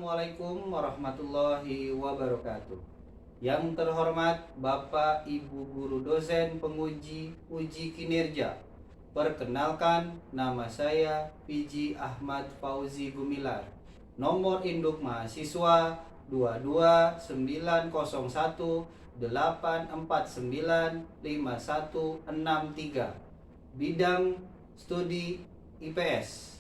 Assalamualaikum warahmatullahi wabarakatuh. Yang terhormat Bapak Ibu Guru Dosen Penguji Uji Kinerja, perkenalkan nama saya Piji Ahmad Fauzi Gumilar. Nomor induk mahasiswa 2291498495163. Bidang studi IPS.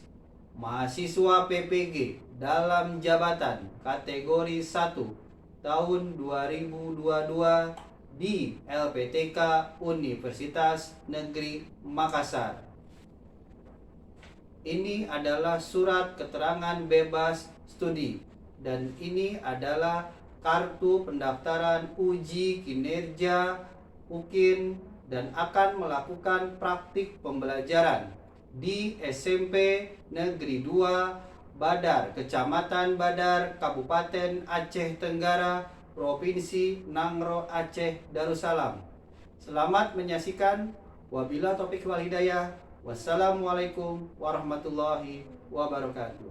Mahasiswa PPG dalam jabatan kategori 1 tahun 2022 di LPTK Universitas Negeri Makassar. Ini adalah surat keterangan bebas studi dan ini adalah kartu pendaftaran uji kinerja UKIN dan akan melakukan praktik pembelajaran di SMP Negeri 2 Badar, Kecamatan Badar, Kabupaten Aceh Tenggara, Provinsi Nangro Aceh Darussalam. Selamat menyaksikan. Wabillahi taufiq wal hidayah. Wassalamualaikum warahmatullahi wabarakatuh.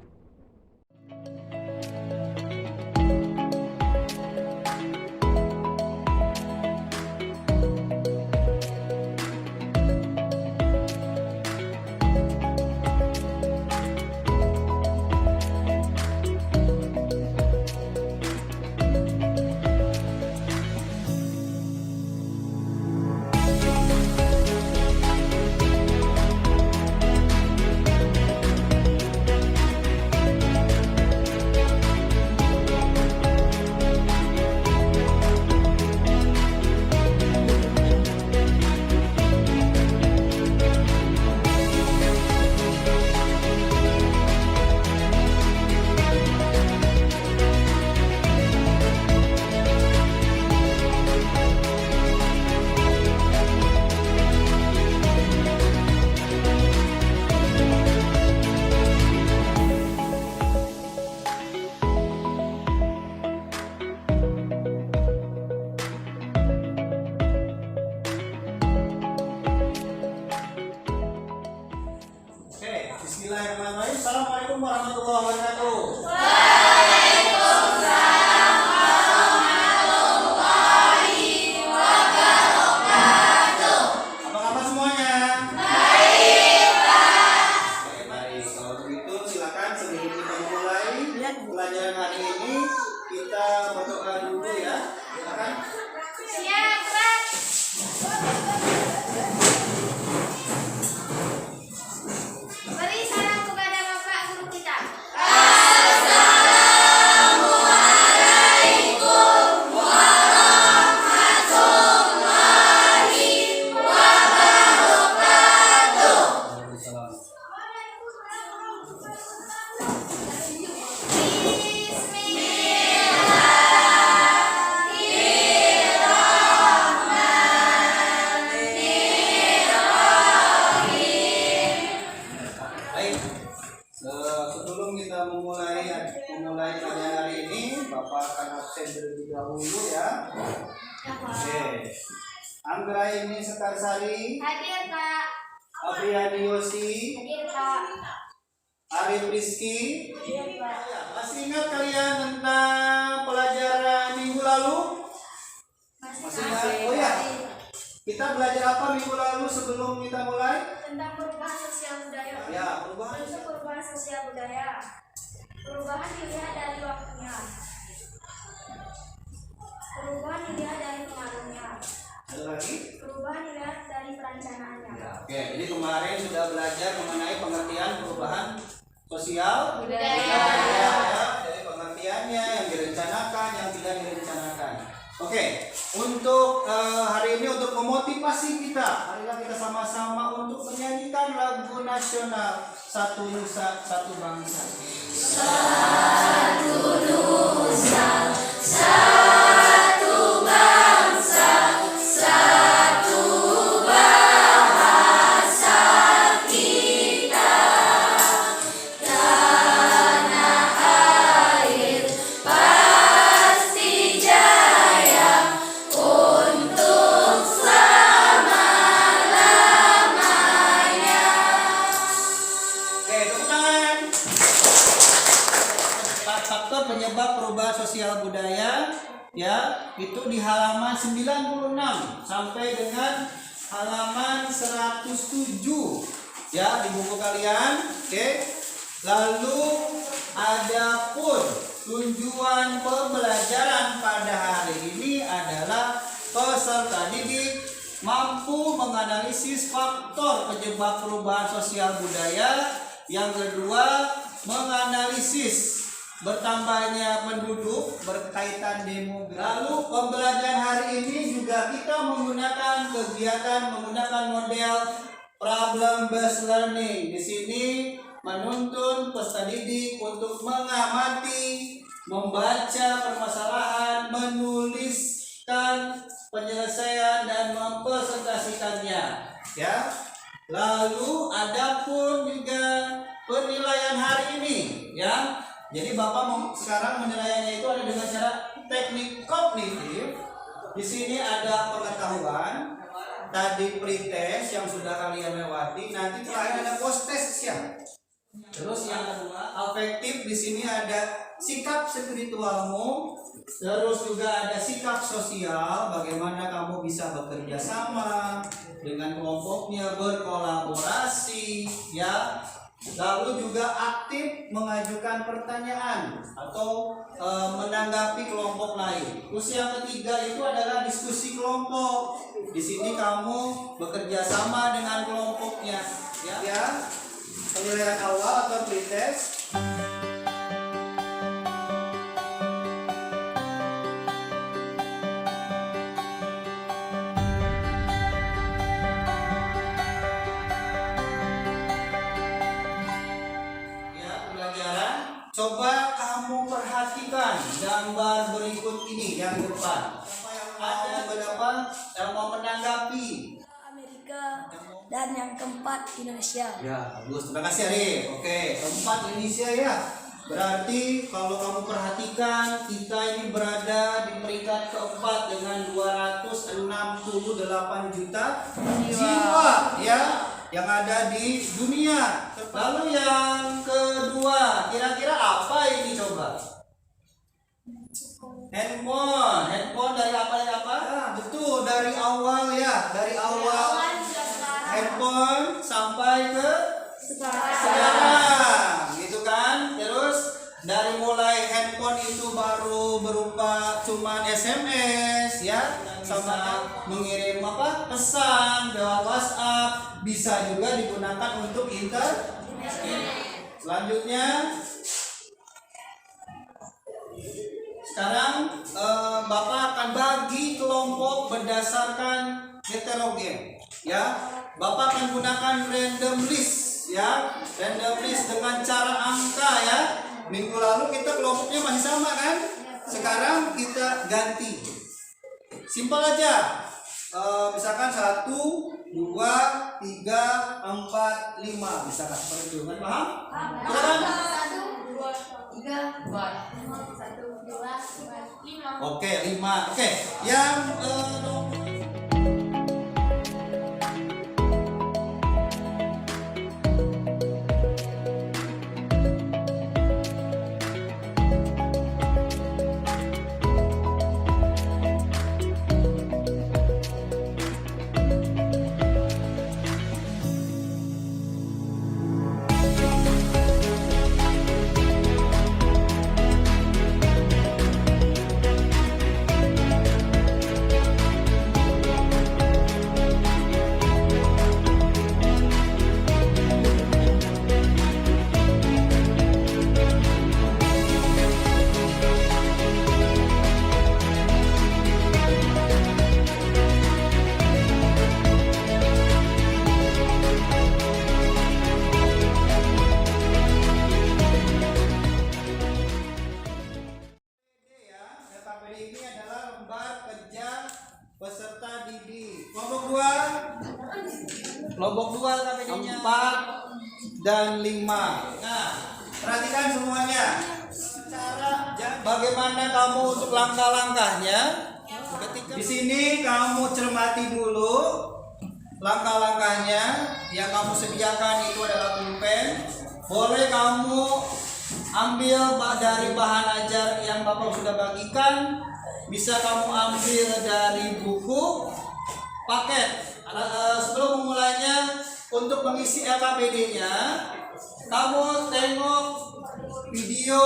Bismillahirrahmanirrahim. Assalamualaikum warahmatullahi wabarakatuh. Waalaikumsalam warahmatullahi wabarakatuh. Apa kabar semuanya? Baik, Pak. Baik. Kalau begitu silakan sebelum kita mulai pelajaran hari ini kita berdoa dulu ya. Silakan. Siap, Pak. Beri salam kepada Bapak Guru kita. Assalamualaikum warahmatullahi wabarakatuh. Baik. Sebelum kita memulai pelajaran hari ini, Bapak akan absen terlebih dahulu ya. Oke. Anggraini Sekarsari, Hadir, Pak. Apriani Yosi, Hadir, Pak. Arif Rizky. Hadir, Pak. Masih ingat kalian tentang pelajaran minggu lalu? Masih ingat? Oh ya, kita belajar apa minggu lalu sebelum kita mulai? Tentang perubahan sosial budaya. Ya, perubahan. Untuk perubahan sosial budaya, perubahan dilihat dari waktunya, perubahan dilihat dari pengaruhnya, Ada lagi? perubahan dilihat dari perencanaannya. Ya, oke, jadi kemarin sudah belajar mengenai pengertian perubahan sosial Budaya. ya, dari pengertiannya yang direncanakan, yang tidak direncanakan. Oke, untuk hari ini untuk memotivasi kita, marilah kita sama-sama untuk menyanyikan lagu nasional Satu Nusa Satu Bangsa. Oke, tepuk tangan. Faktor penyebab sosial budaya ya, itu di halaman 96 sampai dengan halaman 107 ya di buku kalian. Oke. Lalu adapun tujuan pembelajaran pada hari ini adalah peserta didik mampu menganalisis faktor penyebab perubahan sosial budaya. Yang kedua, menganalisis bertambahnya penduduk berkaitan demografi. Lalu pembelajaran hari ini juga kita menggunakan menggunakan model problem based learning. Di sini menuntun peserta didik untuk mengamati, membaca permasalahan, menuliskan penyelesaian dan mempresentasikannya ya. Lalu adapun juga penilaian hari ini ya. Jadi Bapak sekarang menilainya itu ada dengan cara teknik kognitif. Di sini ada pengetahuan, tadi pretest yang sudah kalian lewati, nanti terakhir ada post test ya. Terus yang kedua, afektif, di sini ada sikap spiritualmu, terus juga ada sikap sosial, bagaimana kamu bisa bekerja sama dengan kelompoknya, berkolaborasi ya. Lalu juga aktif mengajukan pertanyaan atau menanggapi kelompok lain. Terus yang ketiga itu adalah diskusi kelompok. Di sini kamu bekerja sama dengan kelompoknya ya. Penilaian awal atau pretest. Coba kamu perhatikan gambar berikut ini yang depan. Ada beberapa yang mau menanggapi. Amerika dan yang keempat Indonesia. Ya, bagus. Terima kasih Arif. Oke, keempat Indonesia ya. Berarti kalau kamu perhatikan kita ini berada di peringkat keempat dengan 268 juta jiwa ya yang ada di dunia. Lalu yang kedua, kira-kira apa ini coba? Handphone dari apa ya apa? Ah, betul, dari awal ya, dari awal handphone sampai ke sekarang, gitu kan? Terus dari mulai handphone itu baru berupa cuman SMS ya, sama mengirim apa pesan lewat WhatsApp, bisa juga digunakan untuk internet. Selanjutnya sekarang Bapak akan bagi kelompok berdasarkan heterogen ya. Bapak akan gunakan random list ya, random list dengan cara angka ya. Minggu lalu kita kelompoknya masih sama kan, sekarang kita ganti. Simpel aja. Misalkan 1, 2, 3, 4, 5 misalkan seperti itu kan, paham? Silakan. 1, 2, 3, 4, 1, 2, 5. Oke, 5. Oke, yang ini adalah lembar kerja peserta didik. Kelompok 2 KPD-nya 4 dan 5. Nah, perhatikan semuanya. Bagaimana kamu untuk langkah-langkahnya? Di sini kamu cermati dulu langkah-langkahnya. Yang kamu sediakan itu adalah pulpen. Boleh kamu ambil dari bahan ajar yang Bapak sudah bagikan, bisa kamu ambil dari buku paket. Sebelum memulainya, untuk mengisi LKPD-nya, kamu tengok video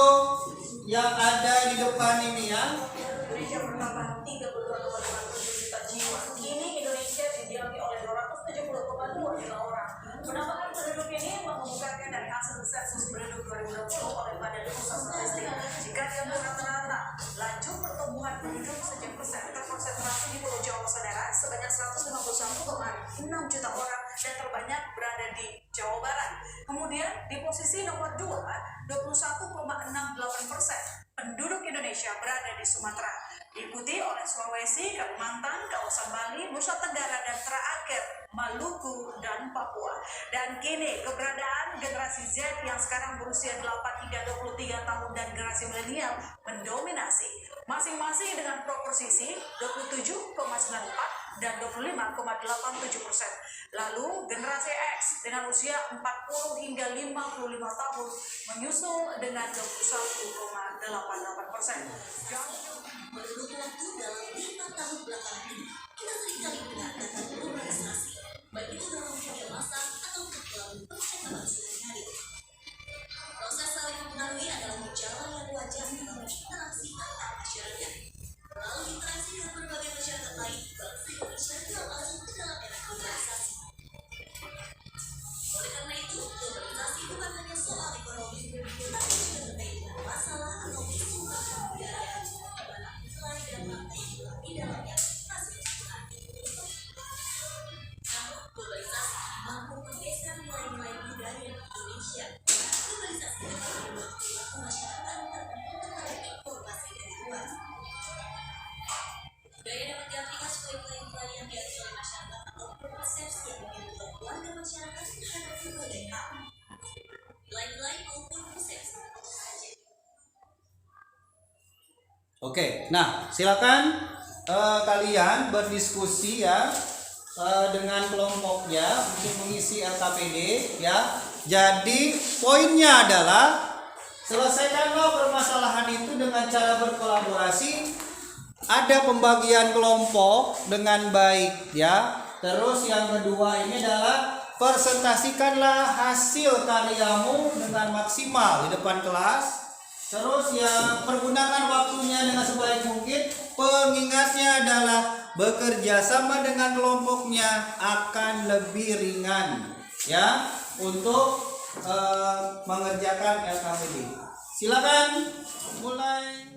yang ada di depan ini ya. Indonesia bertambah 32,57 juta jiwa. Kini Indonesia didiami oleh 270,2 juta orang. Penambahan penduduk ini mengemukakan dari hasil sensus penduduk 2020 oleh Badan Pusat Statistik. Jika diambil rata-rata, laju pertumbuhan penduduk sejak persen terkonsentrasi di Pulau Jawa, saudara, sebanyak 151,6 juta orang dan terbanyak berada di Jawa Barat. Kemudian di posisi nomor 2, 21,68% penduduk Indonesia berada di Sumatera, diikuti oleh Sulawesi, Kalimantan, kawasan Bali, Nusa Tenggara, dan terakhir Maluku dan Papua. Dan kini keberadaan generasi Z yang sekarang berusia 8 hingga 23 tahun dan generasi milenial mendominasi, masing-masing dengan proporsi 27,94 dan 25,87%. Lalu generasi X dengan usia 40 hingga 55 tahun menyusul dengan 21,88%. Menurut waktu dalam 5 tahun belakangan ini, kita seringkali mendengar kata globalisasi, baik itu dalam media massa atau dalam percakapan sehari-hari. Proses saling mempengaruhi adalah jalan yang wajar dalam interaksi antar masyarakat. Lalu interaksi dengan berbagai masyarakat lain, bangsa Indonesia telah masuk ke dalam era globalisasi. Oleh karena itu, globalisasi bukan hanya soal ekonomi, tetapi juga terkait dengan masalah atau isu kebudayaan, dan di dalamnya masih kurang. Namun, globalisasi mampu menggeser nilai-nilai budaya Indonesia. Globalisasi dapat membuat perilaku masyarakat terbentuk terhadap informasi dari luar. Budaya dapat diartikan sebagai nilai-nilai yang diakui oleh masyarakat atau persepsi yang dimiliki oleh warga masyarakat terhadap berbagai hal. Nilai-nilai maupun persepsi tentu saja. Oke, nah silakan kalian berdiskusi ya dengan kelompoknya untuk mengisi LKPD ya. Jadi poinnya adalah selesaikanlah permasalahan itu dengan cara berkolaborasi. Ada pembagian kelompok dengan baik ya. Terus yang kedua ini adalah presentasikanlah hasil karyamu dengan maksimal di depan kelas. Terus ya pergunakan waktunya dengan sebaik mungkin. Pengingatnya adalah bekerja sama dengan kelompoknya akan lebih ringan ya untuk mengerjakan LKPD. Silakan mulai.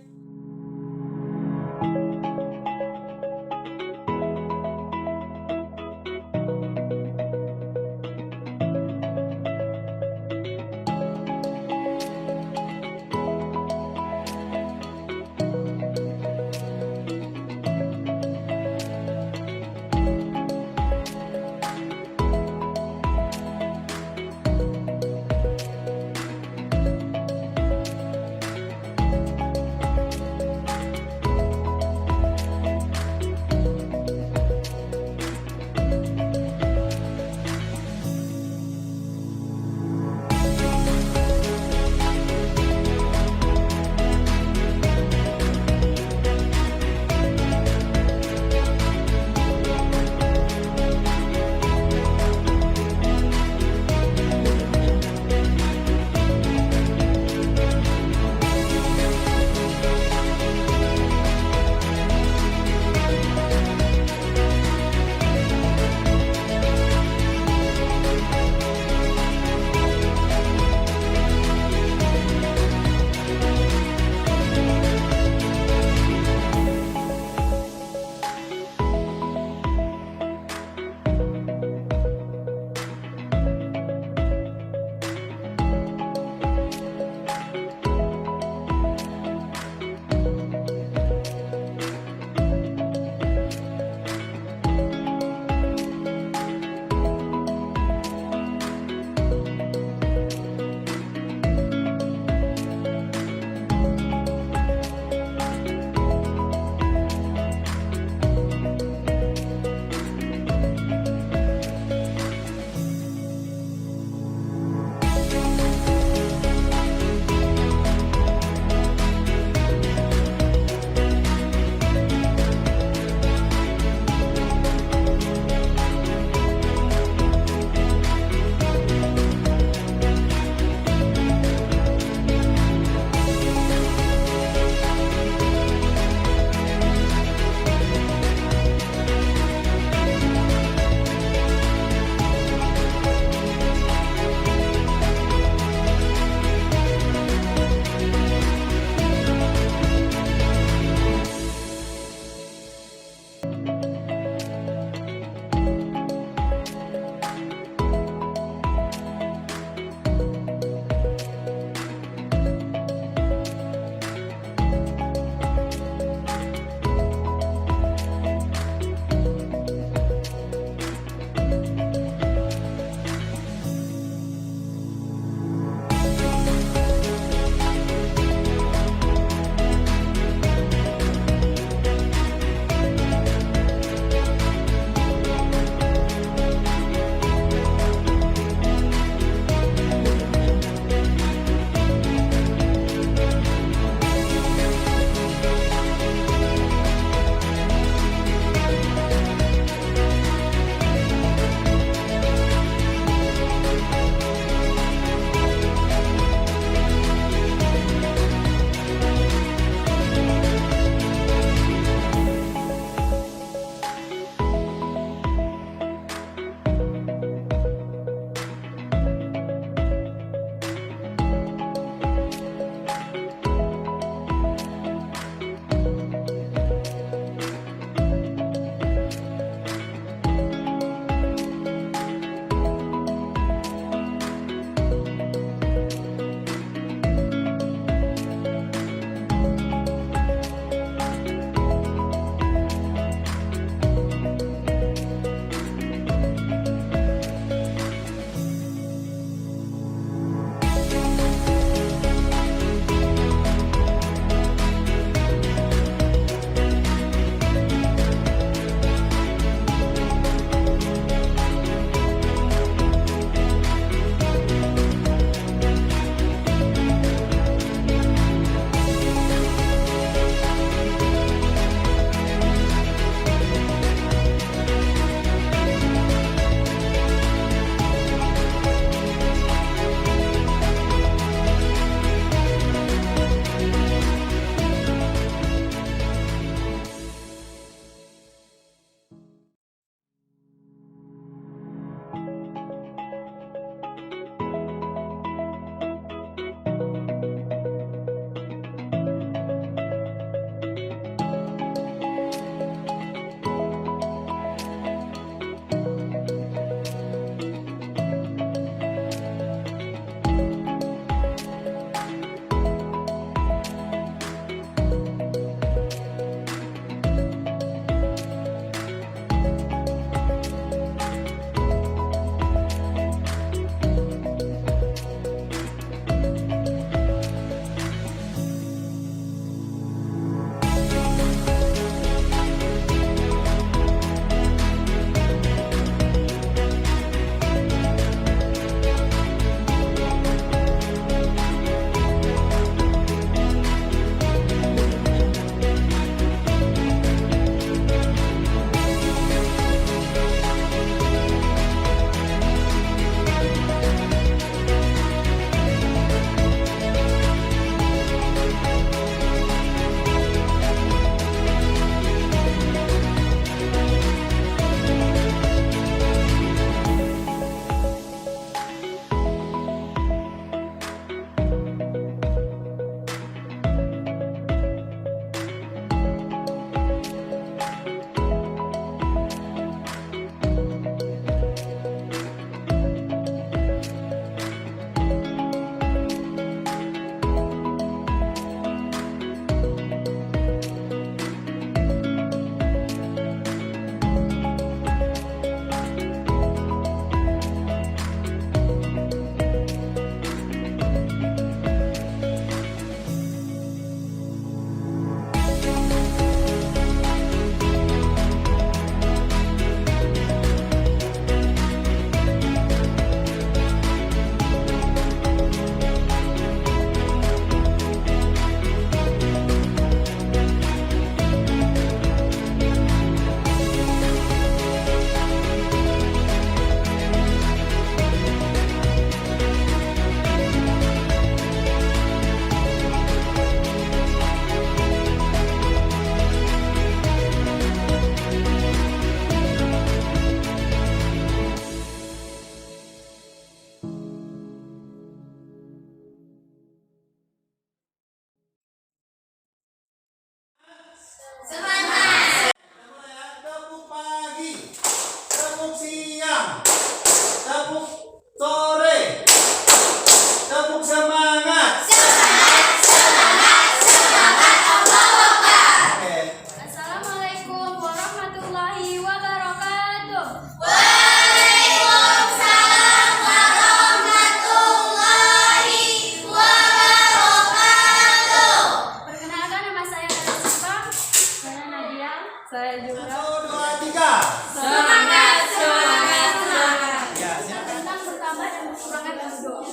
Saya juga. 1, 2, 3. Semangat, semangat, semangat. Ya, silakan. Tentang bertambah dan berkurangnya penduduk.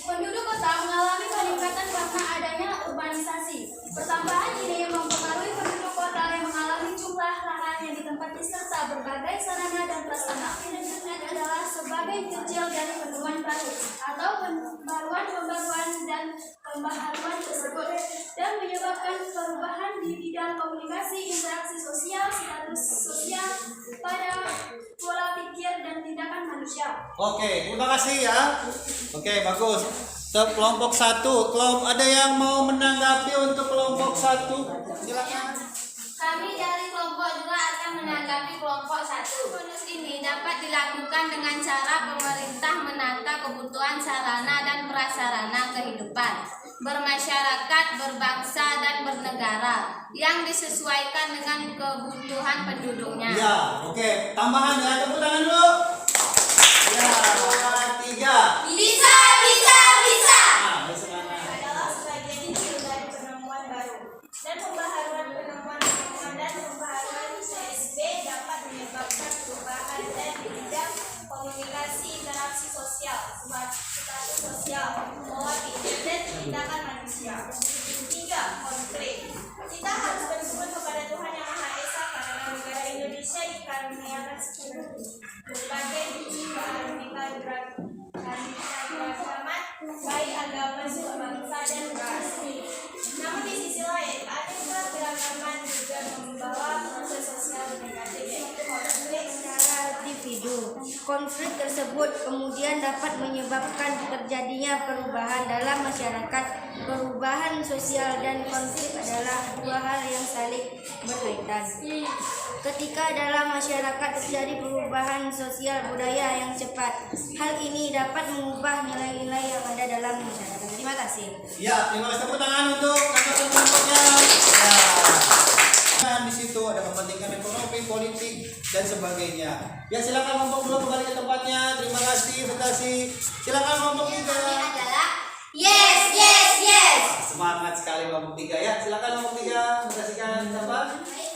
Penduduk kota mengalami peningkatan karena adanya urbanisasi. Pertambahan ini mempengaruhi penduduk kota yang mengalami jumlah lahan yang ditempati serta berbagai sarana dan prasarana. Internet adalah sebagai kecil dari penemuan baru atau pembaruan dan pembaharuan tersebut dan menyebabkan perubahan di bidang komunikasi, interaksi sosial, status sosial pada pola pikir dan tindakan manusia. Oke, terima kasih ya. Oke, bagus. Untuk kelompok 1, ada yang mau menanggapi untuk kelompok 1? Silakan. Kami dari kelompok 2 akan menanggapi kelompok 1. Bonus ini dapat dilakukan dengan cara pemerintah menata kebutuhan sarana dan prasarana kehidupan bermasyarakat, berbangsa, dan bernegara yang disesuaikan dengan kebutuhan penduduknya. Ya, oke. Tambahan ya, tepuk tangan dulu. Ya, 2, 3. Bisa, bisa, bisa. Nah, sekarang. adalah sebagian kecil dari penemuan baru dan pembaharuan dan pembaharuan CSB dapat menyebabkan perubahan dan di bidang komunikasi, interaksi sosial, status sosial, pola pikir dan tindakan manusia. 3. Konflik. Kita harus bersyukur kepada Tuhan Yang Maha Esa karena negara Indonesia dikaruniakan berbagai keanekaragaman baik agama, suku bangsa dan ras. Namun di sisi lain, keanekaragaman juga membawa proses sosial negatif yaitu konflik secara Individu. Konflik tersebut kemudian dapat menyebabkan terjadinya perubahan dalam masyarakat. Perubahan sosial dan konflik adalah dua hal yang saling berkaitan. Ketika dalam masyarakat terjadi perubahan sosial budaya yang cepat, hal ini dapat mengubah nilai-nilai yang ada dalam masyarakat. Terima kasih. Ya, terima kasih. Tepuk tangan untuk angkatan kelompoknya. Ya. Dan di situ ada kepentingan ekonomi, politik, dan sebagainya. Ya, silakan kelompok 2 kembali ke tempatnya. Terima kasih, terima kasih. Silakan kelompok 3. Adalah yes, yes, yes. Semangat sekali kelompok 3 ya. Silakan kelompok 3 mengasihkan apa?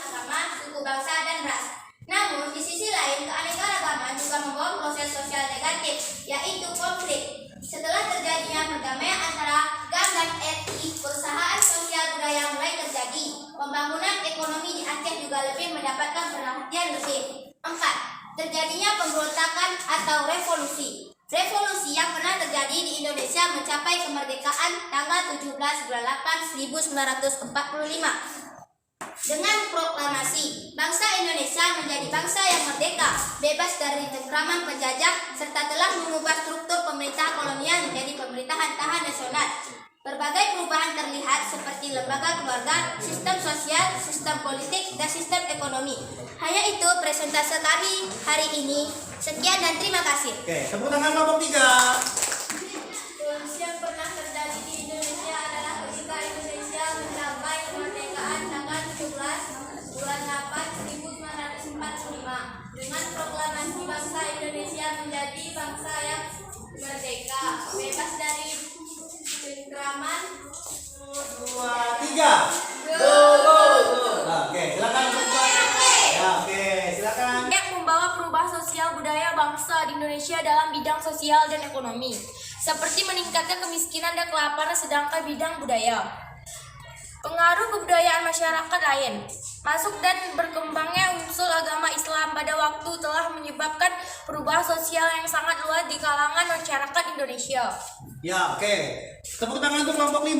Agama, suku bangsa, dan ras. Namun, di sisi lain, keanekaragaman juga membawa proses sosial negatif, yaitu konflik. Setelah terjadinya perdamaian antara GAM dan RI, perusahaan sosial budaya mulai terjadi. Pembangunan ekonomi di Aceh juga lebih mendapatkan perhatian lebih. 4. Terjadinya pemberontakan atau revolusi. Revolusi yang pernah terjadi di Indonesia mencapai kemerdekaan tanggal 17 bulan 8 1945. Dengan proklamasi, bangsa Indonesia menjadi bangsa yang merdeka, bebas dari cengkraman penjajah, serta telah mengubah struktur pemerintah kolonial menjadi pemerintahan tahan nasional. Berbagai perubahan terlihat seperti lembaga keluarga, sistem sosial, sistem politik, dan sistem ekonomi. Hanya itu presentase kami hari ini. Sekian dan terima kasih. Oke, tepuk tangan kelompok 3. Revolusi yang pernah terjadi di Indonesia adalah ketika Indonesia mencapai kemerdekaan tanggal 17 bulan 8 1945 dengan proklamasi bangsa Indonesia menjadi bangsa yang merdeka, bebas dari cengkraman. 2, 3. Go. Nah, oke, silakan kelompok. Ya, oke, silakan. Yang membawa perubahan sosial budaya bangsa di Indonesia dalam bidang sosial dan ekonomi, seperti meningkatkan kemiskinan dan kelaparan sedangkan bidang budaya. Pengaruh kebudayaan masyarakat lain, masuk dan berkembangnya unsur agama Islam pada waktu telah menyebabkan perubahan sosial yang sangat luas di kalangan masyarakat Indonesia. Ya, oke. Tepuk tangan untuk kelompok 5.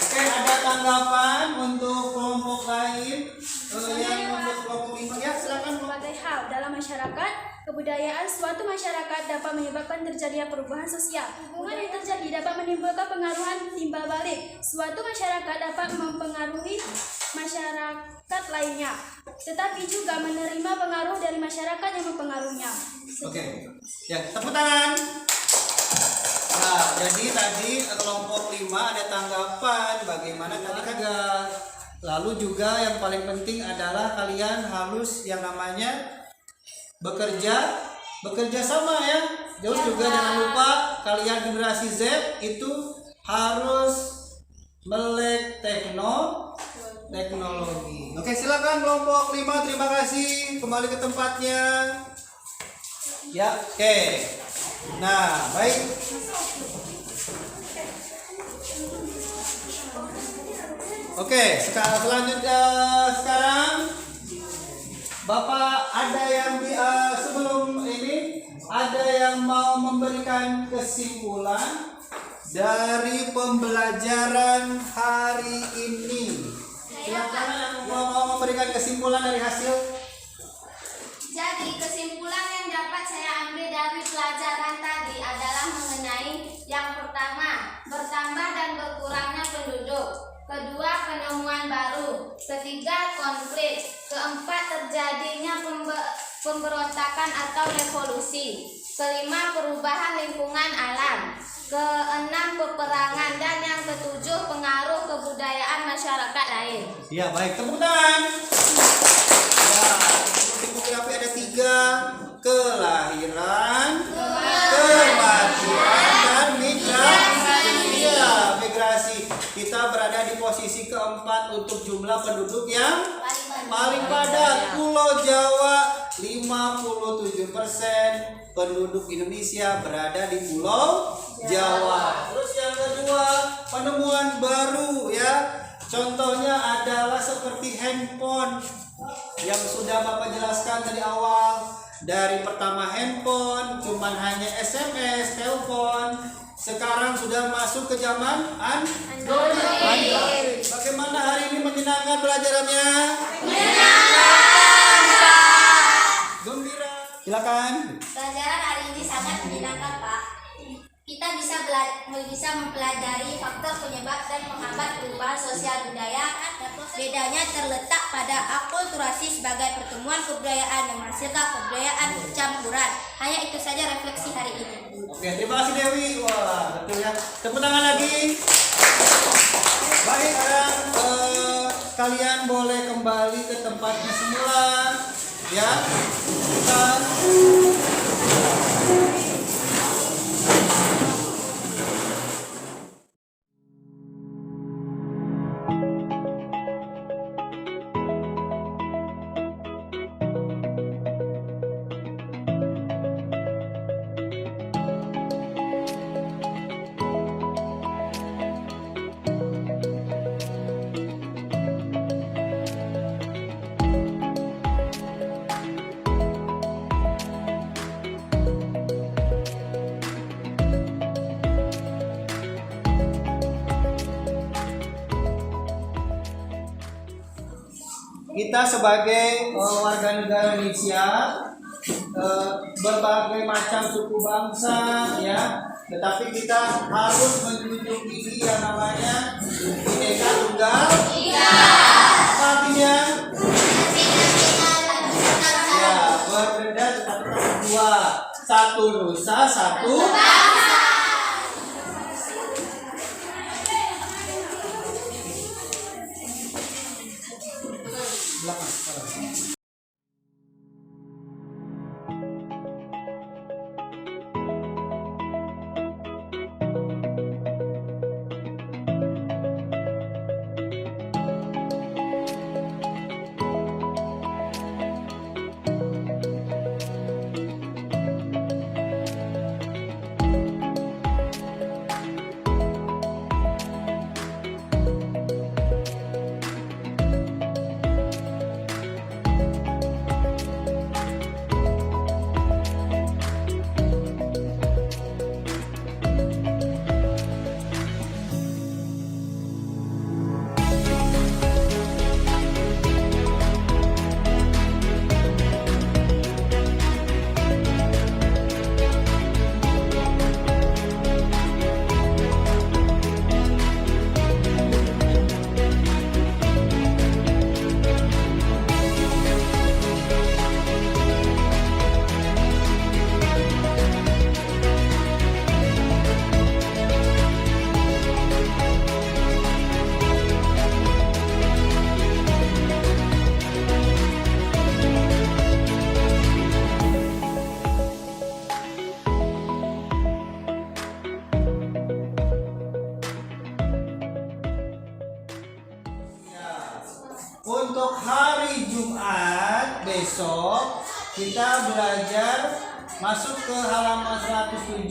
Oke, ada tanggapan untuk kelompok lain? Yang untuk kelompok 5 ya, silakan. Berbagai hal dalam masyarakat, kebudayaan suatu masyarakat dapat menyebabkan terjadinya perubahan sosial. Hubungan yang terjadi dapat menimbulkan pengaruhan timbal balik. Suatu masyarakat dapat mempengaruhi masyarakat lainnya, tetapi juga menerima pengaruh dari masyarakat yang mempengaruhinya. Oke. Ya, tepuk tangan. Nah, jadi tadi kelompok 5 ada tanggapan bagaimana tadi kagak. Lalu juga yang paling penting adalah kalian harus yang namanya bekerja sama ya. Terus juga jangan lupa kalian generasi Z itu harus melek teknologi. Oke, silakan kelompok 5. Terima kasih. Kembali ke tempatnya. Ya, oke. Nah, baik. Oke, selanjutnya sekarang Bapak ada yang sebelum ini ada yang mau memberikan kesimpulan dari pembelajaran hari ini. Silakan yang mau memberikan kesimpulan dari hasil. Jadi kesimpulan yang dapat saya ambil dari pelajaran tadi adalah mengenai yang pertama, bertambah dan berkurangnya penduduk. Kedua, penemuan baru. Ketiga, konflik. Keempat, terjadinya pemberontakan atau revolusi. Kelima, perubahan lingkungan alam. Keenam, peperangan. Dan yang ketujuh, pengaruh kebudayaan masyarakat lain. Ya, baik, tepuk tangan. Ya, seperti buku api ada 3: kelahiran, kematian, dan migrasi. Ya, migrasi. Kita berada di posisi keempat untuk jumlah penduduk yang paling padat. Pulau Jawa 57% penduduk Indonesia berada di Pulau Jawa. Terus yang kedua, penemuan baru ya. Contohnya adalah seperti handphone yang sudah Bapak jelaskan dari awal. Dari pertama handphone cuman hanya SMS, telepon. Sekarang sudah masuk ke zaman Android. Bagaimana hari ini menyenangkan pelajarannya? Gembira. Silakan. Pelajaran hari ini sangat menyenangkan, Pak. Kita bisa mempelajari faktor penyebab dan penghambat perubahan sosial budaya. Bedanya terletak pada akulturasi sebagai pertemuan kebudayaan yang menghasilkan kebudayaan campuran. Hanya itu saja refleksi hari ini. Oke, terima kasih Dewi. Wah, betul ya. Tepuk tangan lagi. Baik, sekarang kalian boleh kembali ke tempatnya semula. Ya. Kita sebagai warga negara Indonesia berbagai macam suku bangsa ya, tetapi kita harus menjunjung tinggi yang namanya Bhinneka Tunggal Ika. Apa artinya? Ya, berbeda tetapi dua, satu nusa, satu bangsa. untuk hari Jumat besok kita belajar masuk ke halaman 107,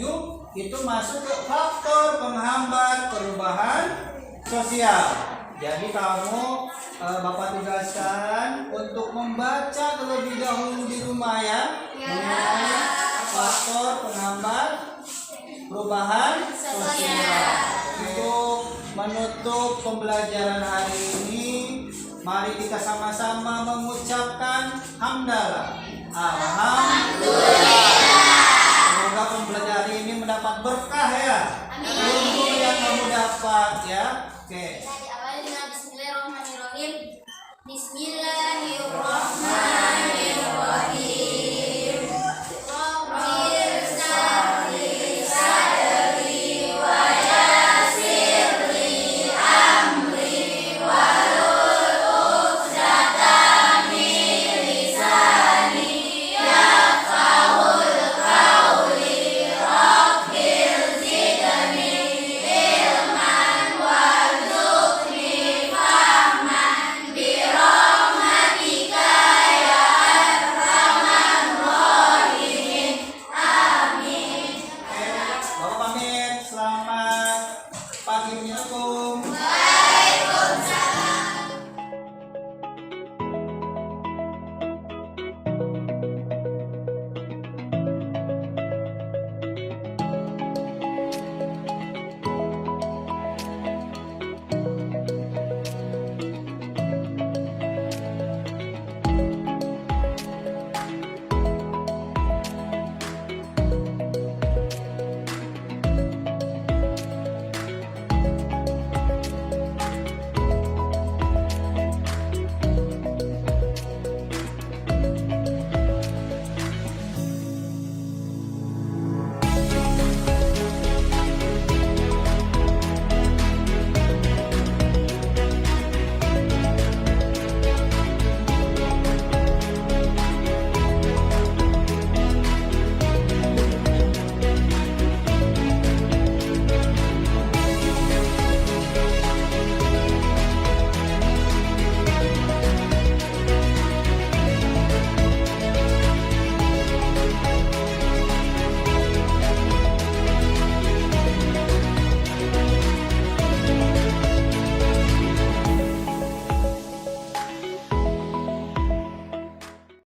itu masuk ke faktor penghambat perubahan sosial. Jadi kamu Bapak tugaskan untuk membaca terlebih dahulu di rumah ya, mengenai faktor penghambat perubahan sosial. Untuk menutup pembelajaran hari ini, mari kita sama-sama mengucapkan hamdalah. Alhamdulillah. Semoga pembelajaran ini mendapat berkah ya. Ilmu yang kamu dapat ya. Oke.